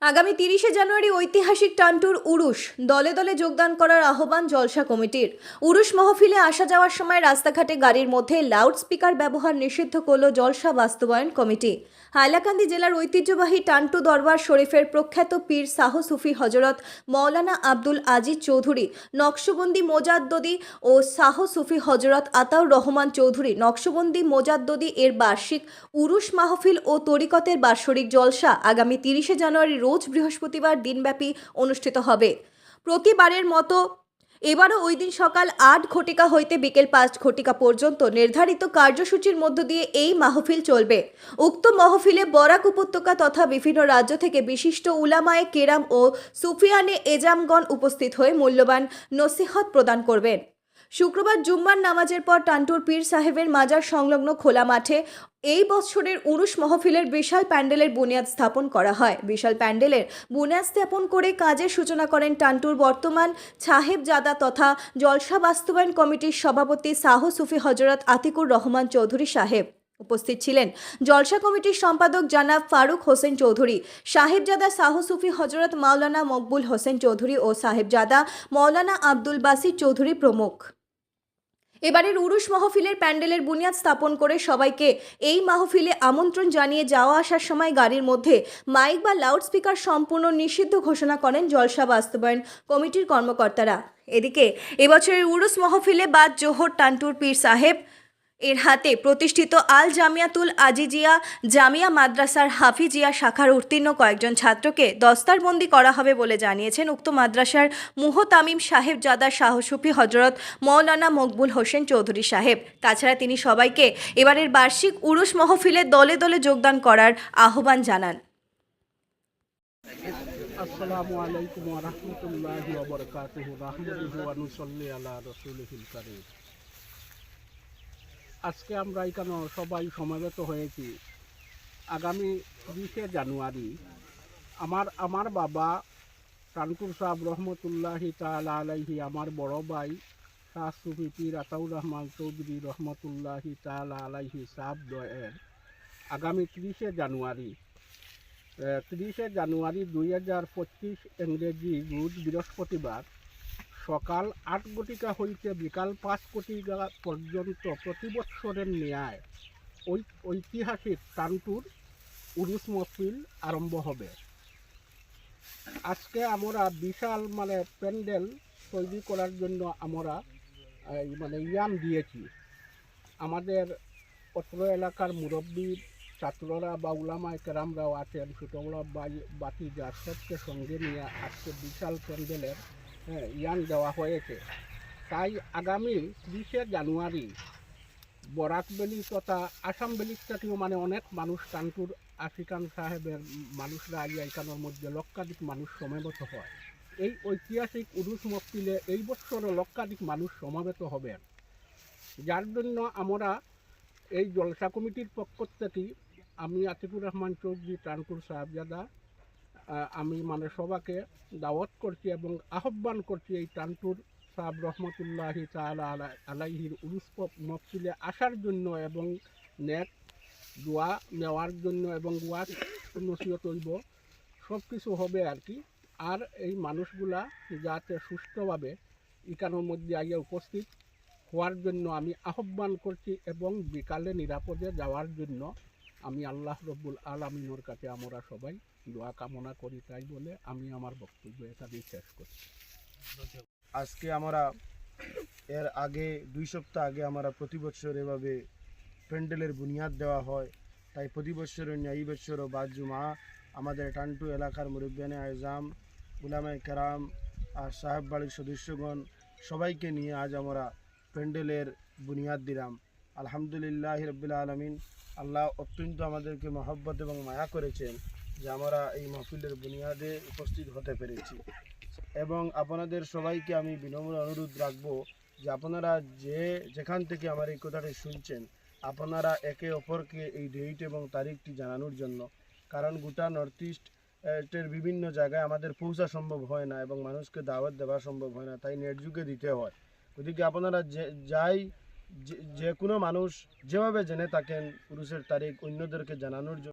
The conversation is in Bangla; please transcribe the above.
আগামী ৩০শে জানুয়ারি ঐতিহাসিক টানটুর উরুশ দলে দলে যোগদান করার আহ্বান জলসা কমিটির। উরুশ মহফিলে আসা যাওয়ার সময় রাস্তাঘাটে গাড়ির মধ্যে লাউড স্পিকার ব্যবহার নিষিদ্ধ করল জলসা বাস্তবায়ন কমিটি। হাইলাকান্দি জেলার ঐতিহ্যবাহী টানটু দরবার শরীফের প্রখ্যাত পীর শাহ সুফি হজরত মৌলানা আব্দুল আজিজ চৌধুরী নকশবন্দি মোজাদ্দদি ও শাহ সুফি হজরত আতাউর রহমান চৌধুরী নকশবন্দি মোজাদ্দদি এর বার্ষিক উরুশ মাহফিল ও তরিকতের বাৎসরিক জলসা আগামী ৩০শে জানুয়ারি রোজ বৃহস্পতিবার দিনব্যাপী অনুষ্ঠিত হবে। প্রতিবারের মতো এবারও ওই দিন সকাল ৮ ঘটিকা হইতে বিকেল ৫ ঘটিকা পর্যন্ত নির্ধারিত কার্যসূচির মধ্য দিয়ে এই মাহফিল চলবে। উক্ত মাহফিলে বরাক উপত্যকা তথা বিভিন্ন রাজ্য থেকে বিশিষ্ট উলামায়ে কেরাম ও সুফিয়ানে এজামগণ উপস্থিত হয়ে মূল্যবান নসিহত প্রদান করবেন। শুক্রবার জুম্মার নামাজের পর টানটুর পীর সাহেবের মাজার সংলগ্ন খোলা মাঠে এই বছরের উরুশ মহফিলের বিশাল প্যান্ডেলের বুনিয়াদ স্থাপন করা হয়। বিশাল প্যান্ডেলের বুনিয়াদ স্থাপন করে কাজের সূচনা করেন টানটুর বর্তমান সাহেবজাদা তথা জলসা বাস্তবায়ন কমিটির সভাপতি শাহ সুফি হজরত আতিকুর রহমান চৌধুরী সাহেব। উপস্থিত ছিলেন জলসা কমিটির সম্পাদক জনাব ফারুক হোসেন চৌধুরী, সাহেবজাদা শাহ সুফি হজরত মাওলানা মকবুল হোসেন চৌধুরী ও সাহেবজাদা মাওলানা আব্দুল বাসির চৌধুরী প্রমুখ। এবারের উরুশ মাহফিলের প্যান্ডেলের বুনিয়াদ স্থাপন করে সবাইকে এই মাহফিলে আমন্ত্রণ জানিয়ে যাওয়া আসার সময় গাড়ির মধ্যে মাইক বা লাউডস্পিকার সম্পূর্ণ নিষিদ্ধ ঘোষণা করেন জলসা বাস্তবায়ন কমিটির কর্মকর্তারা। এদিকে এবছরের উরুশ মাহফিলে বাদ জোহর টানটুর পীর সাহেব এর হাতে প্রতিষ্ঠিত আল জামিয়াতুল আজিজিয়া জামিয়া মাদ্রাসার হাফিজিয়া শাখার উত্তীর্ণ কয়েকজন ছাত্রকে দস্তারবন্দি করা হবে বলে জানিয়েছেন উক্ত মাদ্রাসার মুহতামিম সাহেবজাদা শাহ সুফি হজরত মৌলানা মকবুল হোসেন চৌধুরী সাহেব। তাছাড়া তিনি সবাইকে এবারের বার্ষিক উরুশ মহফিলে দলে দলে যোগদান করার আহ্বান জানান। আসসালামু আলাইকুম ওয়া রাহমাতুল্লাহি ওয়া বারাকাতুহু। নাহমাদুহু ওয়া নুসাল্লি আলা রাসূলিহিল কারীম। আজকে আমরা এখানে সবাই সমবেত হয়েছি আগামী 20শে জানুয়ারি আমার বাবা টানটুর সাহেব রহমতুল্লাহি তাআলা আলাইহি, আমার বড় ভাই শাহ সুফি পীর আতাউর রহমান চৌধুরী রহমতুল্লাহি তাআলা আলাইহি সাহেব দয়ের আগামী 30শে জানুয়ারি 2025 ইংরেজি রোজ বৃহস্পতিবার সকাল ৮ ঘটিকা হইতে বিকাল ৫ ঘটিকা পর্যন্ত প্রতি বৎসরের ন্যায় ঐতিহাসিক টানটুর উরুস মহফিল আরম্ভ হবে। আজকে আমরা বিশাল প্যান্ডেল তৈরি করার জন্য আমরা ইয়ান দিয়েছি। আমাদের অত্র এলাকার মুরব্বী ছাত্ররা বা উলামায়ে কেরামরাও আছেন, ছোটবড় বাতি যার সবকে সঙ্গে নিয়ে আজকে বিশাল প্যান্ডেলের ইয়ান দেওয়া হয়েছে। তাই আগামী 30শে জানুয়ারি বরাক ভ্যালি তথা আসাম ভ্যালির থেকেও অনেক মানুষ টানটুর আফ্রিকান সাহেবের মানুষরা আইয়া এখানের মধ্যে লক্ষাধিক মানুষ সমবেত হয়। এই ঐতিহাসিক উরুস মহফিলে এই বছরও লক্ষাধিক মানুষ সমবেত হবে, যার জন্য আমরা এই জলসা কমিটির পক্ষ থেকে আমি আতিকুর রহমান চৌধুরী টানটুর সাহেবজাদা আমি সবাকে দাওয়াত করছি এবং আহ্বান করছি এই টানটুর সাহেব রহমতুল্লাহি তাআলা আলাইহির উরুস মহফিলে আসার জন্য এবং নেক দোয়া নেওয়ার জন্য এবং ওয়াজ নসিহত হইব, সব কিছু হবে আর কি। আর এই মানুষগুলা যাতে সুস্থভাবে এখানের মধ্যে আইয়া উপস্থিত হওয়ার জন্য আমি আহ্বান করছি এবং বিকালে নিরাপদে যাওয়ার জন্য আমি আল্লাহ রব্বুল আলামিনের কাছে আমরা সবাই দোয়া কামনা করি। তাই বলে আমি আমার বক্তব্য এখানেই শেষ করছি। আজকে আমরা এর আগে 2 সপ্তাহ আগে আমরা প্রতি বছর এভাবে প্যান্ডেলের বুনিয়াদ দেওয়া হয়। তাই প্রতি বছরের এই বছরও বাদ জুমা আমাদের টানটু এলাকার মুরব্বিয়ানে আজম, উলামায়ে কেরাম আর সাহেব বাড়ির সদস্যগণ সবাইকে নিয়ে আজ আমরা প্যান্ডেলের বুনিয়াদ দিলাম। আলহামদুলিল্লাহ রাব্বিল আলামিন, আল্লাহ অত্যন্ত আমাদেরকে মহব্বত এবং মায়া করেছেন যে আমরা এই মাহফিলের বুনিয়াদে উপস্থিত হতে পেরেছি। এবং আপনাদের সবাইকে আমি বিনম্র অনুরোধ রাখবো যে আপনারা যেখান থেকে আমার এই কথাটি শুনছেন, আপনারা একে অপরকে এই ডেট এবং তারিখটি জানানোর জন্য, কারণ গোটা নর্থ ইস্টের বিভিন্ন জায়গায় আমাদের পৌঁছা সম্ভব হয় না এবং মানুষকে দাওয়াত দেওয়া সম্ভব হয় না, তাই নেট যুগে দিতে হয়। ওদিকে আপনারা যে কোনো মানুষ যেভাবে জেনে থাকেন পুরুষের তারিখ অন্যদেরকে জানানোর জন্য